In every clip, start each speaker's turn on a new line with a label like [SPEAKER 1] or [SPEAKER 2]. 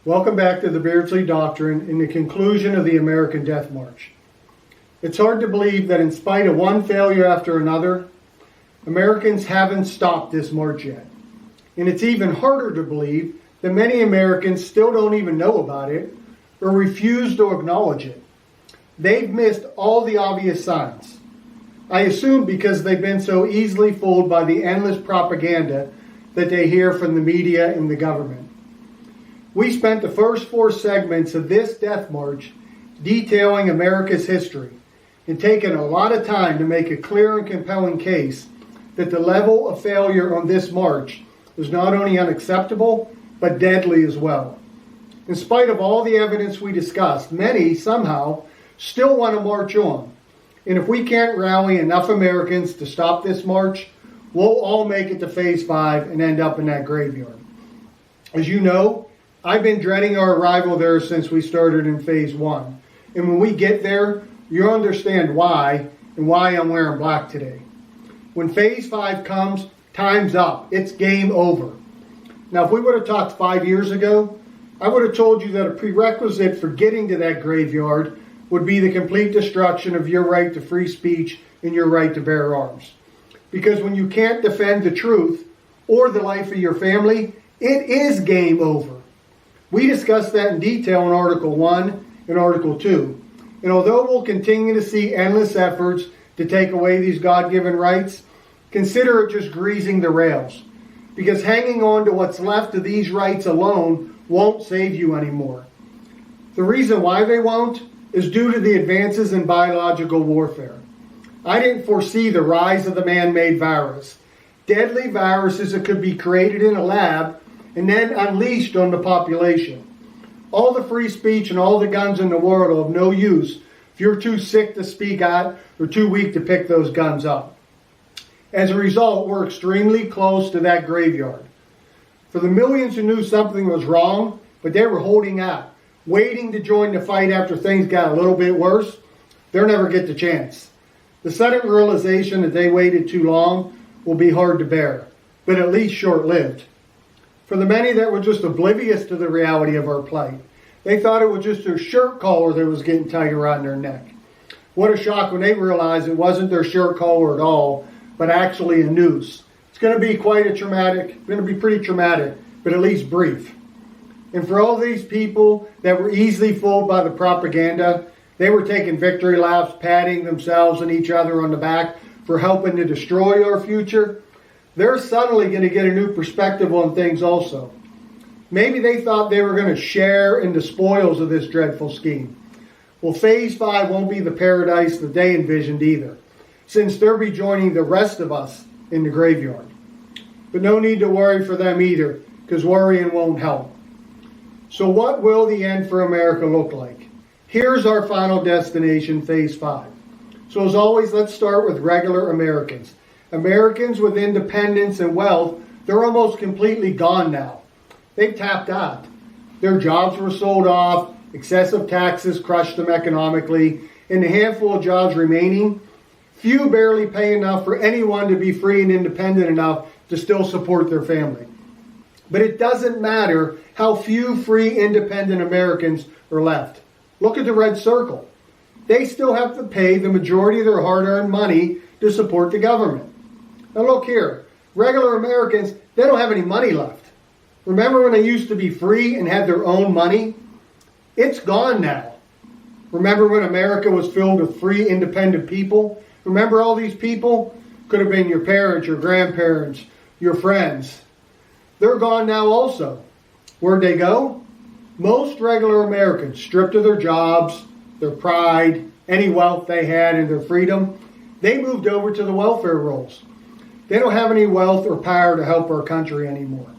[SPEAKER 1] Welcome back to the Beardsley Doctrine in the conclusion of the American Death March. It's hard to believe that in spite of one failure after another, Americans haven't stopped this march yet. And it's even harder to believe that many Americans still don't even know about it or refuse to acknowledge it. They've missed all the obvious signs. I assume because they've been so easily fooled by the endless propaganda that they hear from the media and the government. We spent the first 4 segments of this death march detailing America's history and taking a lot of time to make a clear and compelling case that the level of failure on this march is not only unacceptable, but deadly as well. In spite of all the evidence we discussed, many somehow still want to march on. And if we can't rally enough Americans to stop this march, we'll all make it to Phase 5 and end up in that graveyard. As you know, I've been dreading our arrival there since we started in Phase 1. And when we get there, you'll understand why and why I'm wearing black today. When Phase 5 comes, time's up. It's game over. Now, if we would have talked 5 years ago, I would have told you that a prerequisite for getting to that graveyard would be the complete destruction of your right to free speech and your right to bear arms. Because when you can't defend the truth or the life of your family, it is game over. We discussed that in detail in Article 1 and Article 2. And although we'll continue to see endless efforts to take away these God-given rights, consider it just greasing the rails. Because hanging on to what's left of these rights alone won't save you anymore. The reason why they won't is due to the advances in biological warfare. I didn't foresee the rise of the man-made virus. Deadly viruses that could be created in a lab and then unleashed on the population. All the free speech and all the guns in the world are of no use if you're too sick to speak out or too weak to pick those guns up. As a result, we're extremely close to that graveyard. For the millions who knew something was wrong, but they were holding out, waiting to join the fight after things got a little bit worse, they'll never get the chance. The sudden realization that they waited too long will be hard to bear, but at least short-lived. For the many that were just oblivious to the reality of our plight, they thought it was just their shirt collar that was getting tight around their neck. What a shock when they realized it wasn't their shirt collar at all, but actually a noose. It's going to be pretty traumatic, but at least brief. And for all these people that were easily fooled by the propaganda, they were taking victory laps, patting themselves and each other on the back for helping to destroy our future. They're suddenly going to get a new perspective on things also. Maybe they thought they were going to share in the spoils of this dreadful scheme. Well, Phase 5 won't be the paradise that they envisioned either, since they'll be joining the rest of us in the graveyard. But no need to worry for them either, because worrying won't help. So what will the end for America look like? Here's our final destination, Phase 5. So as always, let's start with regular Americans. Americans with independence and wealth, they're almost completely gone now. They've tapped out. Their jobs were sold off, excessive taxes crushed them economically, and the handful of jobs remaining, few barely pay enough for anyone to be free and independent enough to still support their family. But it doesn't matter how few free, independent Americans are left. Look at the red circle. They still have to pay the majority of their hard-earned money to support the government. Now look here, regular Americans, they don't have any money left. Remember when they used to be free and had their own money? It's gone now. Remember when America was filled with free, independent people? Remember all these people? Could have been your parents, your grandparents, your friends. They're gone now also. Where'd they go? Most regular Americans, stripped of their jobs, their pride, any wealth they had, and their freedom, they moved over to the welfare rolls. They don't have any wealth or power to help our country anymore.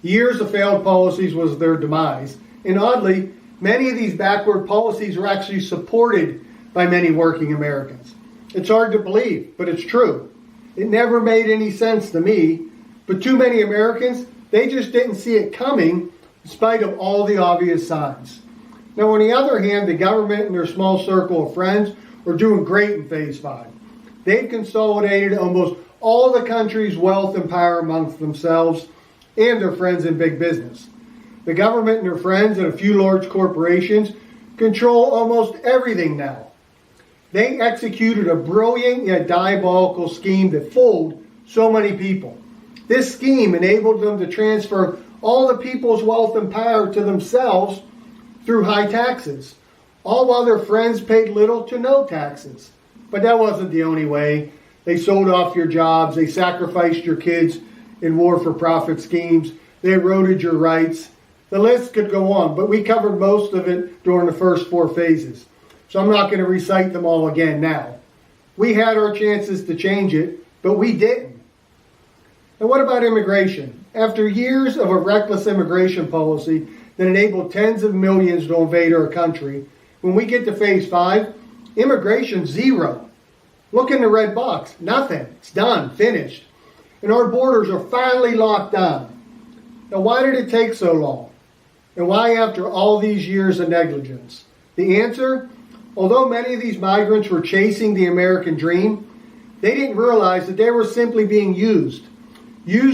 [SPEAKER 1] Years of failed policies was their demise. And oddly, many of these backward policies were actually supported by many working Americans. It's hard to believe, but it's true. It never made any sense to me, but too many Americans, they just didn't see it coming in spite of all the obvious signs. Now, on the other hand, the government and their small circle of friends are doing great in Phase 5. They've consolidated almost all the country's wealth and power amongst themselves and their friends in big business. The government and their friends and a few large corporations control almost everything now. They executed a brilliant yet diabolical scheme that fooled so many people. This scheme enabled them to transfer all the people's wealth and power to themselves through high taxes, all while their friends paid little to no taxes. But that wasn't the only way. They sold off your jobs, they sacrificed your kids in war-for-profit schemes, they eroded your rights. The list could go on, but we covered most of it during the first 4 phases. So I'm not going to recite them all again now. We had our chances to change it, but we didn't. And what about immigration? After years of a reckless immigration policy that enabled tens of millions to invade our country, when we get to phase 5, immigration zero. Look in the red box. Nothing. It's done. Finished. And our borders are finally locked down. Now, why did it take so long? And why after all these years of negligence? The answer? Although many of these migrants were chasing the American dream, they didn't realize that they were simply being used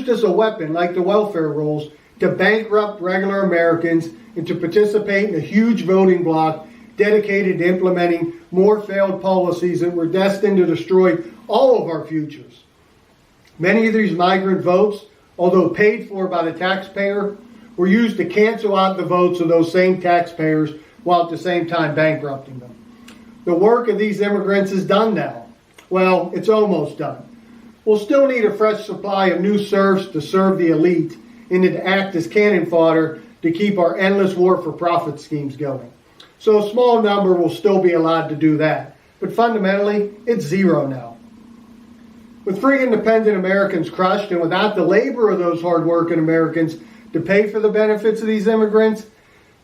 [SPEAKER 1] as a weapon like the welfare rolls to bankrupt regular Americans and to participate in a huge voting bloc dedicated to implementing more failed policies that were destined to destroy all of our futures. Many of these migrant votes, although paid for by the taxpayer, were used to cancel out the votes of those same taxpayers while at the same time bankrupting them. The work of these immigrants is done now. Well, it's almost done. We'll still need a fresh supply of new serfs to serve the elite and to act as cannon fodder to keep our endless war-for-profit schemes going. So a small number will still be allowed to do that. But fundamentally, it's zero now. With free independent Americans crushed and without the labor of those hard-working Americans to pay for the benefits of these immigrants,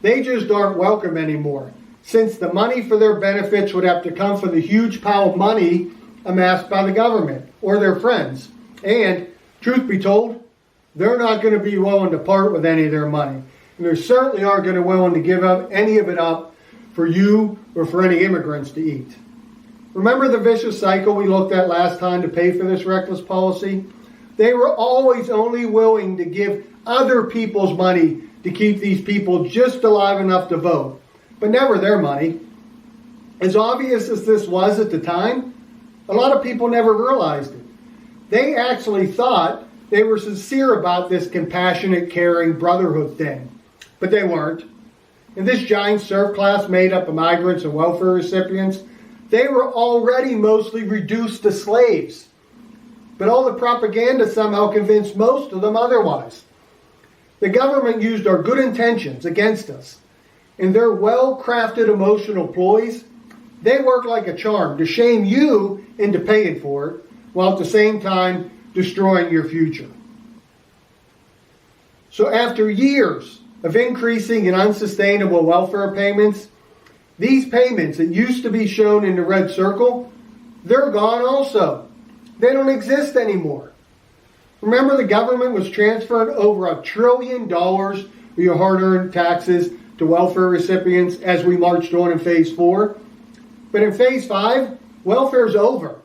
[SPEAKER 1] they just aren't welcome anymore, since the money for their benefits would have to come from the huge pile of money amassed by the government or their friends. And, truth be told, they're not going to be willing to part with any of their money. And they certainly aren't going to be willing to give up any of it up for you or for any immigrants to eat. Remember the vicious cycle we looked at last time to pay for this reckless policy? They were always only willing to give other people's money to keep these people just alive enough to vote, but never their money. As obvious as this was at the time, a lot of people never realized it. They actually thought they were sincere about this compassionate, caring brotherhood thing, but they weren't. And this giant serf class made up of migrants and welfare recipients, they were already mostly reduced to slaves. But all the propaganda somehow convinced most of them otherwise. The government used our good intentions against us. And their well-crafted emotional ploys, they work like a charm to shame you into paying for it, while at the same time destroying your future. So after years of increasing and unsustainable welfare payments, these payments that used to be shown in the red circle, they're gone also. They don't exist anymore. Remember, the government was transferring over $1 trillion of your hard-earned taxes to welfare recipients as we marched on in phase 4. But in phase 5, welfare's over.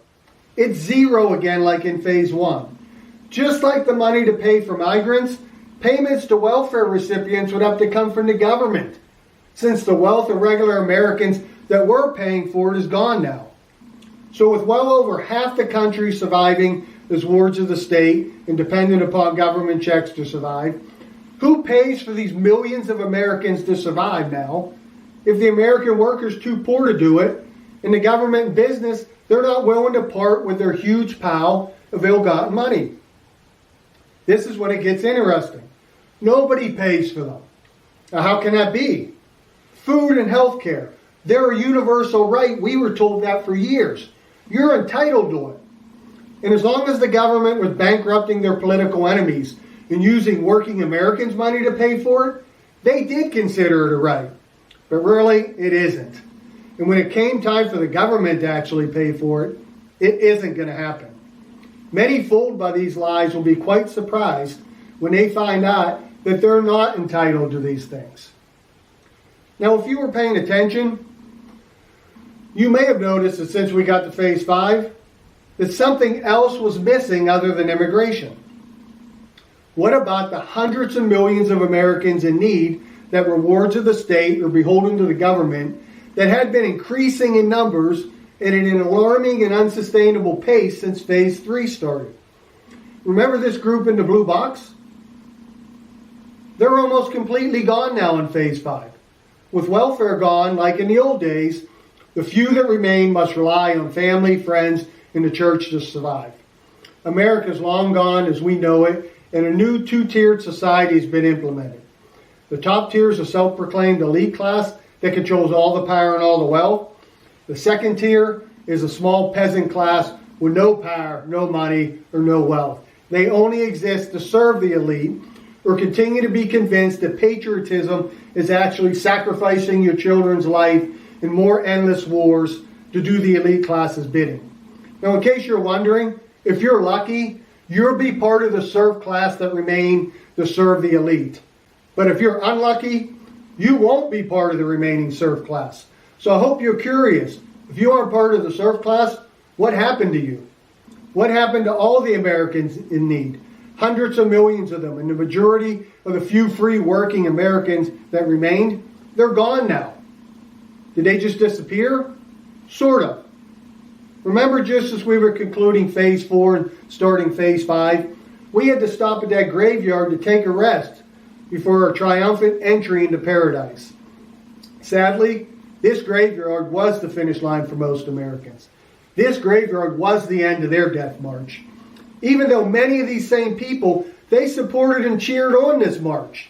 [SPEAKER 1] It's zero again like in phase 1. Just like the money to pay for migrants, payments to welfare recipients would have to come from the government, since the wealth of regular Americans that were paying for it is gone now. So with well over half the country surviving as wards of the state and dependent upon government checks to survive, who pays for these millions of Americans to survive now if the American worker's too poor to do it and the government and business, they're not willing to part with their huge pile of ill-gotten money? This is when it gets interesting. Nobody pays for them. Now, how can that be? Food and health care, they're a universal right. We were told that for years. You're entitled to it. And as long as the government was bankrupting their political enemies and using working Americans' money to pay for it, they did consider it a right. But really, it isn't. And when it came time for the government to actually pay for it, it isn't going to happen. Many fooled by these lies will be quite surprised when they find out that they're not entitled to these things. Now, if you were paying attention, you may have noticed that since we got to phase 5, that something else was missing other than immigration. What about the hundreds of millions of Americans in need that rewards of the state are beholden to the government that had been increasing in numbers and at an alarming and unsustainable pace since Phase 3 started? Remember this group in the blue box? They're almost completely gone now in Phase 5. With welfare gone, like in the old days, the few that remain must rely on family, friends, and the church to survive. America's long gone as we know it, and a new two-tiered society has been implemented. The top tier is a self-proclaimed elite class that controls all the power and all the wealth. The second tier is a small peasant class with no power, no money, or no wealth. They only exist to serve the elite or continue to be convinced that patriotism is actually sacrificing your children's life in more endless wars to do the elite class's bidding. Now, in case you're wondering, if you're lucky, you'll be part of the serf class that remain to serve the elite. But if you're unlucky, you won't be part of the remaining serf class. So I hope you're curious. If you aren't part of the serf class, what happened to you? What happened to all the Americans in need? Hundreds of millions of them, and the majority of the few free working Americans that remained, they're gone now. Did they just disappear? Sort of. Remember, just as we were concluding Phase 4 and starting Phase 5, we had to stop at that graveyard to take a rest before our triumphant entry into paradise. Sadly, this graveyard was the finish line for most Americans. This graveyard was the end of their death march. Even though many of these same people, they supported and cheered on this march.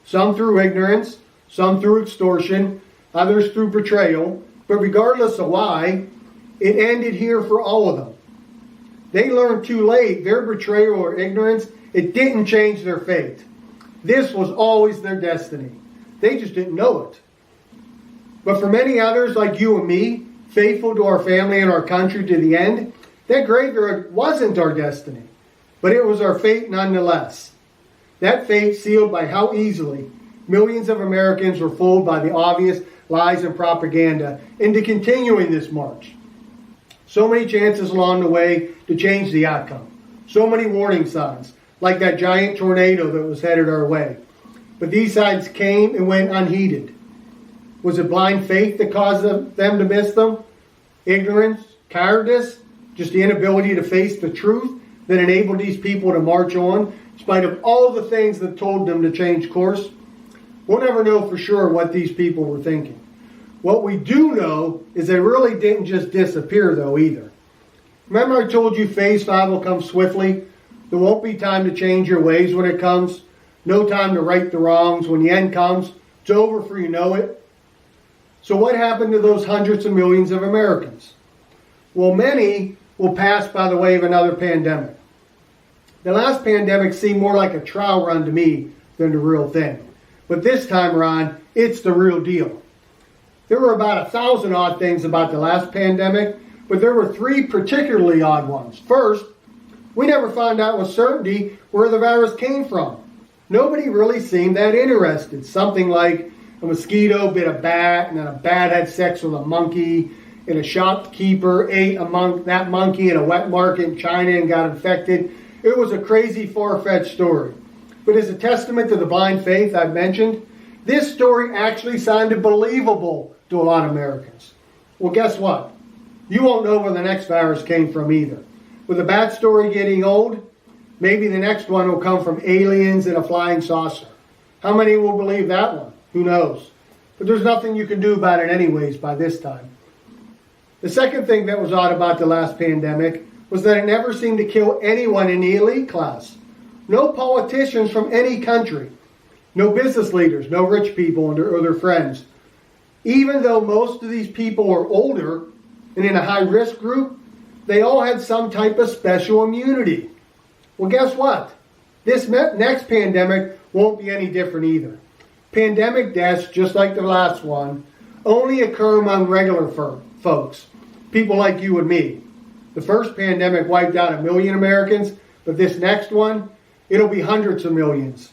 [SPEAKER 1] Some through ignorance, some through extortion, others through betrayal. But regardless of why, it ended here for all of them. They learned too late their betrayal or ignorance, it didn't change their fate. This was always their destiny. They just didn't know it. But for many others like you and me, faithful to our family and our country to the end, that graveyard wasn't our destiny, but it was our fate nonetheless. That fate sealed by how easily millions of Americans were fooled by the obvious lies and propaganda into continuing this march. So many chances along the way to change the outcome. So many warning signs, like that giant tornado that was headed our way. But these signs came and went unheeded. Was it blind faith that caused them to miss them? Ignorance? Cowardice? Just the inability to face the truth that enabled these people to march on, in spite of all the things that told them to change course? We'll never know for sure what these people were thinking. What we do know is they really didn't just disappear, though, either. Remember I told you Phase 5 will come swiftly? There won't be time to change your ways when it comes. No time to right the wrongs. When the end comes, it's over for you know it. So what happened to those hundreds of millions of Americans? Well, many will pass by the way of another pandemic. The last pandemic seemed more like a trial run to me than the real thing. But this time around, it's the real deal. There were about 1,000 odd things about the last pandemic, but there were 3 particularly odd ones. First, we never found out with certainty where the virus came from. Nobody really seemed that interested. Something like a mosquito bit a bat, and then a bat had sex with a monkey, and a shopkeeper ate that monkey in a wet market in China and got infected. It was a crazy, far-fetched story. But as a testament to the blind faith I've mentioned, this story actually sounded believable to a lot of Americans. Well, guess what? You won't know where the next virus came from either. With the bat story getting old, maybe the next one will come from aliens in a flying saucer. How many will believe that one? Who knows? But there's nothing you can do about it anyways by this time. The second thing that was odd about the last pandemic was that it never seemed to kill anyone in the elite class. No politicians from any country. No business leaders, no rich people or their friends. Even though most of these people are older and in a high-risk group, they all had some type of special immunity. Well, guess what? This next pandemic won't be any different either. Pandemic deaths, just like the last one, only occur among regular folks, people like you and me. The first pandemic wiped out 1 million Americans, but this next one, it'll be hundreds of millions.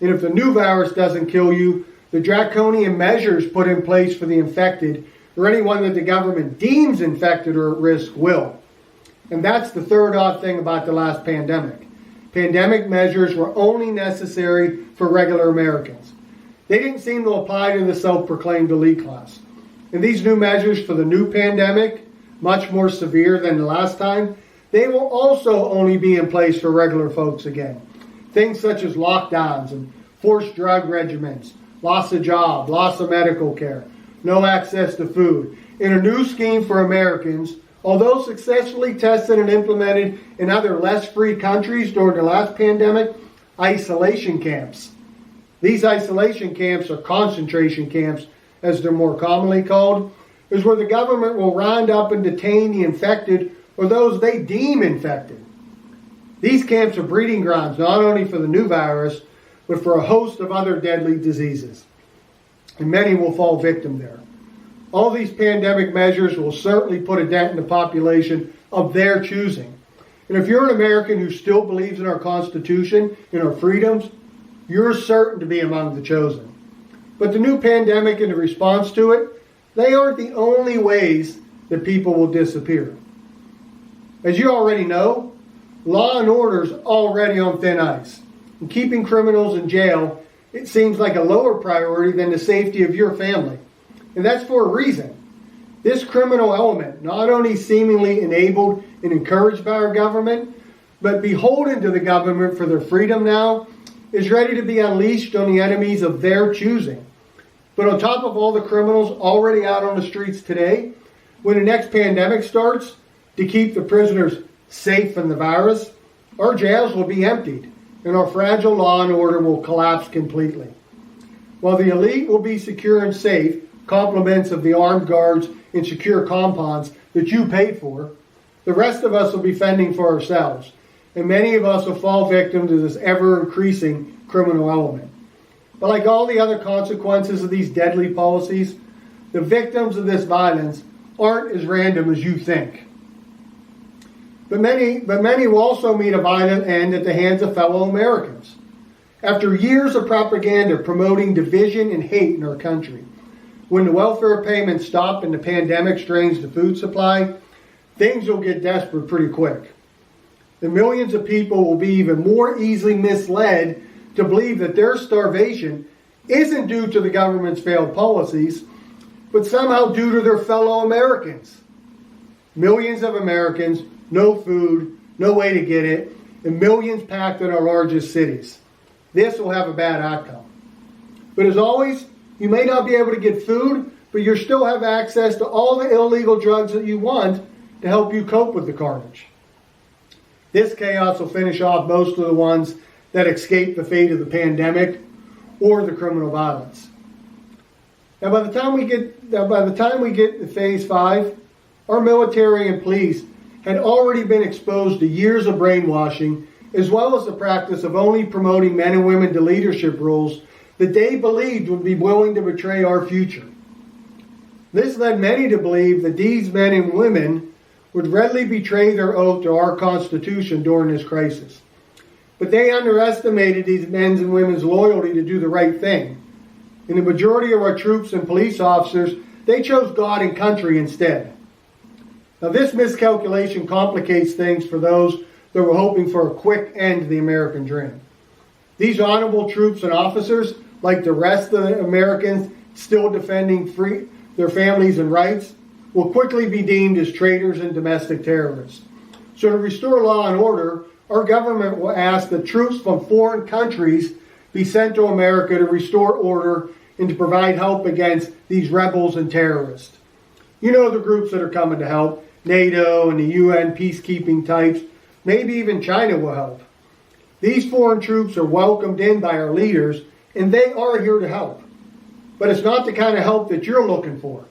[SPEAKER 1] And if the new virus doesn't kill you, the draconian measures put in place for the infected, or anyone that the government deems infected or at risk, will. And that's the third odd thing about the last pandemic. pandemic measures were only necessary for regular Americans. They didn't seem to apply to the self-proclaimed elite class. And these new measures for the new pandemic, much more severe than the last time, they will also only be in place for regular folks again. Things such as lockdowns and forced drug regimens, loss of job, loss of medical care, no access to food. In a new scheme for Americans, although successfully tested and implemented in other less free countries during the last pandemic, isolation camps. These isolation camps, or concentration camps, as they're more commonly called, is where the government will round up and detain the infected or those they deem infected. These camps are breeding grounds not only for the new virus, but for a host of other deadly diseases. And many will fall victim there. All these pandemic measures will certainly put a dent in the population of their choosing. And if you're an American who still believes in our Constitution and our freedoms, you're certain to be among the chosen. But the new pandemic and the response to it, they aren't the only ways that people will disappear. As you already know, law and order is already on thin ice. And keeping criminals in jail, it seems like a lower priority than the safety of your family. And that's for a reason. This criminal element, not only seemingly enabled and encouraged by our government, but beholden to the government for their freedom now, is ready to be unleashed on the enemies of their choosing. But on top of all the criminals already out on the streets today, when the next pandemic starts, to keep the prisoners safe from the virus, our jails will be emptied and our fragile law and order will collapse completely. While the elite will be secure and safe, compliments of the armed guards in secure compounds that you paid for, the rest of us will be fending for ourselves, and many of us will fall victim to this ever-increasing criminal element. But like all the other consequences of these deadly policies, the victims of this violence aren't as random as you think. But many will also meet a violent end at the hands of fellow Americans. After years of propaganda promoting division and hate in our country, when the welfare payments stop and the pandemic strains the food supply, things will get desperate pretty quick. The millions of people will be even more easily misled to believe that their starvation isn't due to the government's failed policies, but somehow due to their fellow Americans. Millions of Americans, no food, no way to get it, and millions packed in our largest cities. This will have a bad outcome. But as always, you may not be able to get food, but you still have access to all the illegal drugs that you want to help you cope with the carnage. This chaos will finish off most of the ones that escape the fate of the pandemic or the criminal violence. Now, by the time we get to phase 5, our military and police had already been exposed to years of brainwashing, as well as the practice of only promoting men and women to leadership roles that they believed would be willing to betray our future. This led many to believe that these men and women would readily betray their oath to our Constitution during this crisis. But they underestimated these men's and women's loyalty to do the right thing. And the majority of our troops and police officers, they chose God and country instead. Now, this miscalculation complicates things for those that were hoping for a quick end to the American dream. These honorable troops and officers, like the rest of the Americans still defending their families and rights, will quickly be deemed as traitors and domestic terrorists. So to restore law and order, our government will ask that troops from foreign countries be sent to America to restore order and to provide help against these rebels and terrorists. You know the groups that are coming to help. NATO and the UN peacekeeping types. Maybe even China will help. These foreign troops are welcomed in by our leaders, and they are here to help. But it's not the kind of help that you're looking for,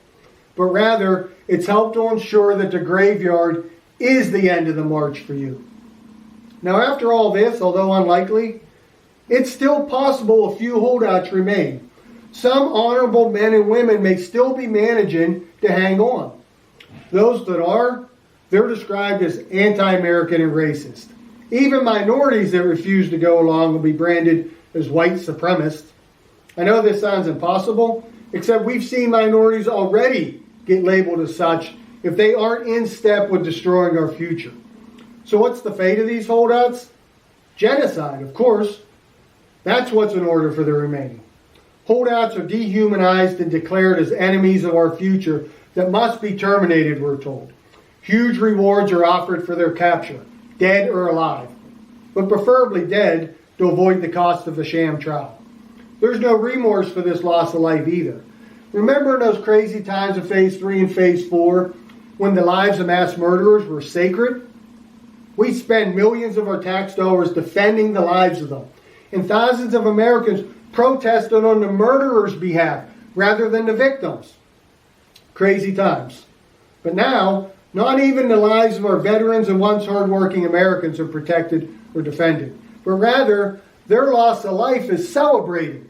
[SPEAKER 1] but rather it's help to ensure that the graveyard is the end of the march for you. Now, after all this, although unlikely, it's still possible a few holdouts remain. Some honorable men and women may still be managing to hang on. Those that are, they're described as anti-American and racist. Even minorities that refuse to go along will be branded as white supremacists. I know this sounds impossible, except we've seen minorities already get labeled as such if they aren't in step with destroying our future. So what's the fate of these holdouts? Genocide, of course. That's what's in order for the remaining. Holdouts are dehumanized and declared as enemies of our future that must be terminated, we're told. Huge rewards are offered for their capture, dead or alive, but preferably dead to avoid the cost of the sham trial. There's no remorse for this loss of life either. Remember in those crazy times of Phase 3 and Phase 4 when the lives of mass murderers were sacred? We spend millions of our tax dollars defending the lives of them, and thousands of Americans protested on the murderers' behalf rather than the victims. Crazy times. But now, not even the lives of our veterans and once hardworking Americans are protected or defended, but rather their loss of life is celebrated.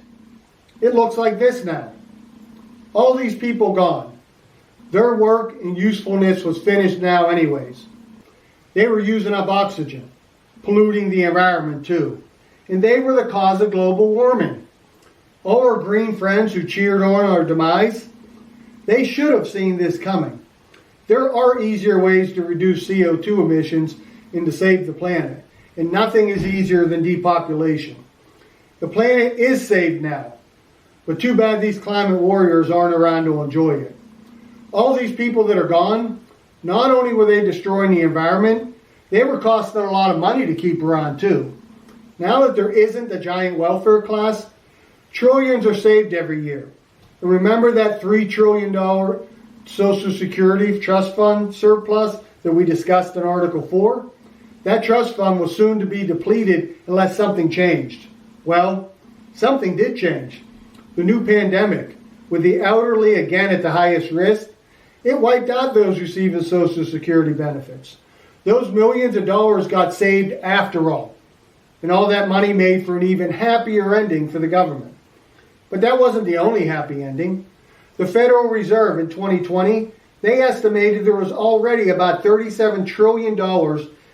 [SPEAKER 1] It looks like this now. All these people gone. Their work and usefulness was finished now anyways. They were using up oxygen, polluting the environment too. And they were the cause of global warming. All our green friends who cheered on our demise, they should have seen this coming. There are easier ways to reduce CO2 emissions and to save the planet. And nothing is easier than depopulation. The planet is saved now. But too bad these climate warriors aren't around to enjoy it. All these people that are gone, not only were they destroying the environment, they were costing a lot of money to keep around too. Now that there isn't a giant welfare class, trillions are saved every year. And remember that $3 trillion Social Security Trust Fund surplus that we discussed in Article 4? That trust fund was soon to be depleted unless something changed. Well, something did change. The new pandemic, with the elderly again at the highest risk, it wiped out those receiving Social Security benefits. Those millions of dollars got saved after all. And all that money made for an even happier ending for the government. But that wasn't the only happy ending. The Federal Reserve in 2020, they estimated there was already about $37 trillion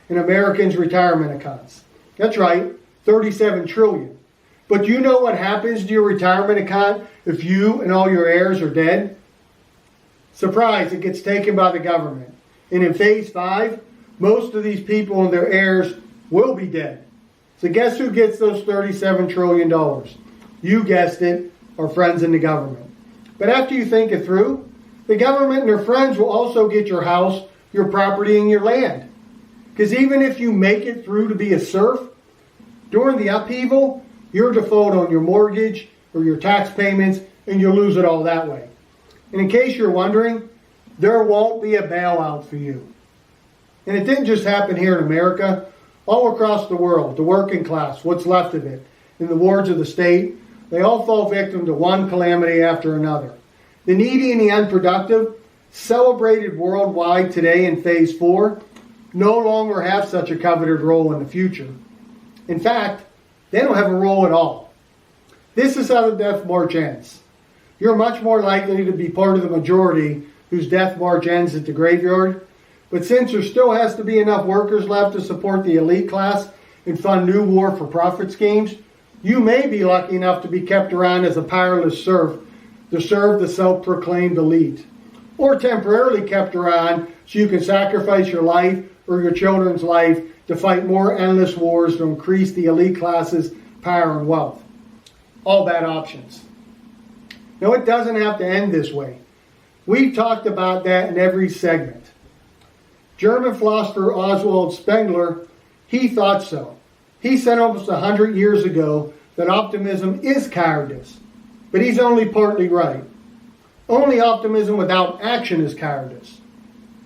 [SPEAKER 1] in Americans' retirement accounts. That's right, $37 trillion. But do you know what happens to your retirement account if you and all your heirs are dead? Surprise, it gets taken by the government. And in Phase 5, most of these people and their heirs will be dead. So guess who gets those $37 trillion? You guessed it, our friends in the government. But after you think it through, the government and their friends will also get your house, your property, and your land. Because even if you make it through to be a serf, during the upheaval, you'll default on your mortgage or your tax payments, and you'll lose it all that way. And in case you're wondering, there won't be a bailout for you. And it didn't just happen here in America. All across the world, the working class, what's left of it, in the wards of the state, they all fall victim to one calamity after another. The needy and the unproductive, celebrated worldwide today in Phase 4, no longer have such a coveted role in the future. In fact, they don't have a role at all. This is how the death march ends. You're much more likely to be part of the majority whose death march ends at the graveyard. But since there still has to be enough workers left to support the elite class and fund new war-for-profit schemes, you may be lucky enough to be kept around as a powerless serf to serve the self-proclaimed elite. Or temporarily kept around so you can sacrifice your life or your children's life to fight more endless wars to increase the elite class's power and wealth. All bad options. No, it doesn't have to end this way. We've talked about that in every segment. German philosopher Oswald Spengler, he thought so. He said almost 100 years ago that optimism is cowardice, but he's only partly right. Only optimism without action is cowardice.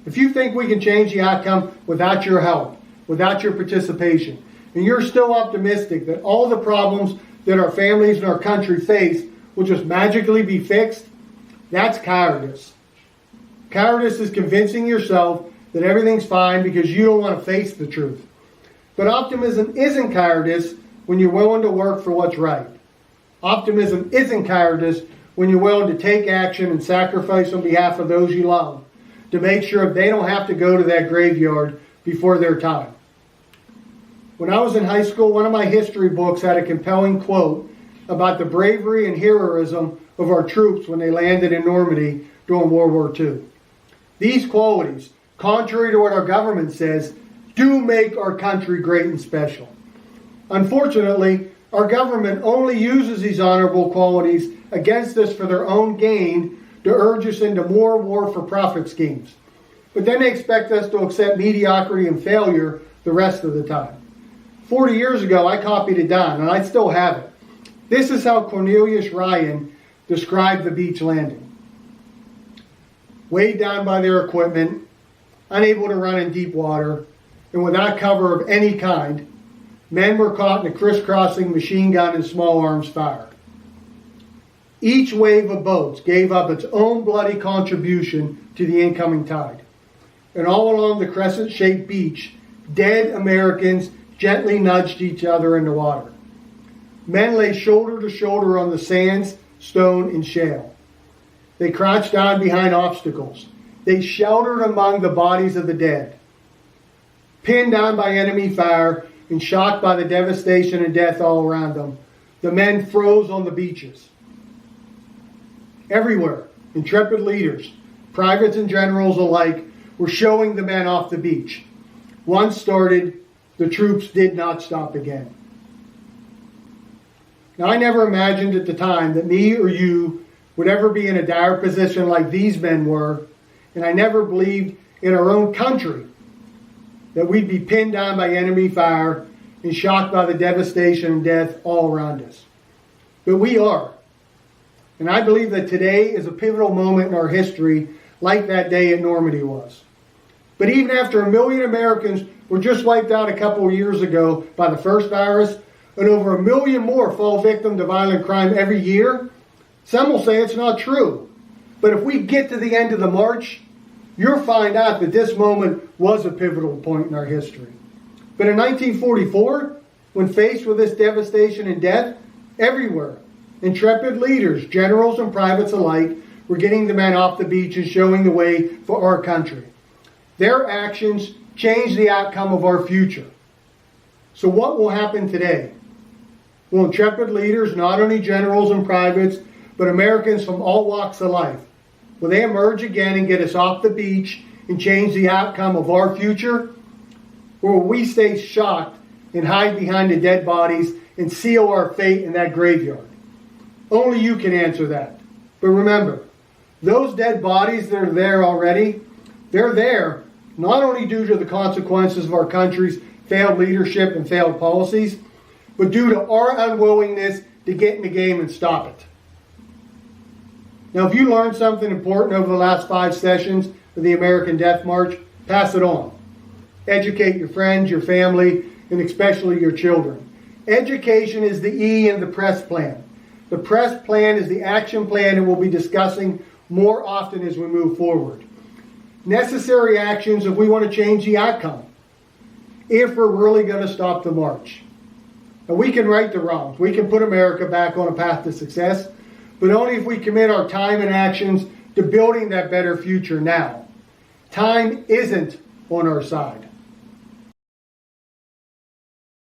[SPEAKER 1] If you think we can change the outcome without your help, without your participation, and you're still optimistic that all the problems that our families and our country face will just magically be fixed, that's cowardice. Cowardice is convincing yourself that everything's fine because you don't want to face the truth. But optimism isn't cowardice when you're willing to work for what's right. Optimism isn't cowardice when you're willing to take action and sacrifice on behalf of those you love to make sure they don't have to go to that graveyard before their time. When I was in high school, one of my history books had a compelling quote about the bravery and heroism of our troops when they landed in Normandy during World War II. These qualities, contrary to what our government says, do make our country great and special. Unfortunately, our government only uses these honorable qualities against us for their own gain to urge us into more war-for-profit schemes. But then they expect us to accept mediocrity and failure the rest of the time. 40 years ago, I copied it down, and I still have it. This is how Cornelius Ryan described the beach landing. Weighed down by their equipment, unable to run in deep water, and without cover of any kind, men were caught in a crisscrossing machine gun and small arms fire. Each wave of boats gave up its own bloody contribution to the incoming tide. And all along the crescent-shaped beach, dead Americans gently nudged each other in the water. Men lay shoulder to shoulder on the sands, stone, and shale. They crouched down behind obstacles. They sheltered among the bodies of the dead. Pinned down by enemy fire and shocked by the devastation and death all around them, the men froze on the beaches. Everywhere, intrepid leaders, privates and generals alike, were showing the men off the beach. Once started, the troops did not stop again. Now, I never imagined at the time that me or you would ever be in a dire position like these men were, and I never believed in our own country that we'd be pinned down by enemy fire and shocked by the devastation and death all around us. But we are. And I believe that today is a pivotal moment in our history, like that day at Normandy was. But even after 1 million Americans were just wiped out a couple of years ago by the first virus, and over 1 million more fall victim to violent crime every year, some will say it's not true. But if we get to the end of the march, you'll find out that this moment was a pivotal point in our history. But in 1944, when faced with this devastation and death, everywhere, intrepid leaders, generals and privates alike, were getting the men off the beach and showing the way for our country. Their actions changed the outcome of our future. So what will happen today? Will intrepid leaders, not only generals and privates, but Americans from all walks of life, will they emerge again and get us off the beach and change the outcome of our future? Or will we stay shocked and hide behind the dead bodies and seal our fate in that graveyard? Only you can answer that. But remember, those dead bodies that are there already, they're there not only due to the consequences of our country's failed leadership and failed policies, but due to our unwillingness to get in the game and stop it. Now, if you learned something important over the last 5 sessions of the American Death March, pass it on. Educate your friends, your family, and especially your children. Education is the E in the press plan. The press plan is the action plan that we'll be discussing more often as we move forward. Necessary actions if we want to change the outcome, if we're really going to stop the march. And we can right the wrongs. We can put America back on a path to success, but only if we commit our time and actions to building that better future now. Time isn't on our side.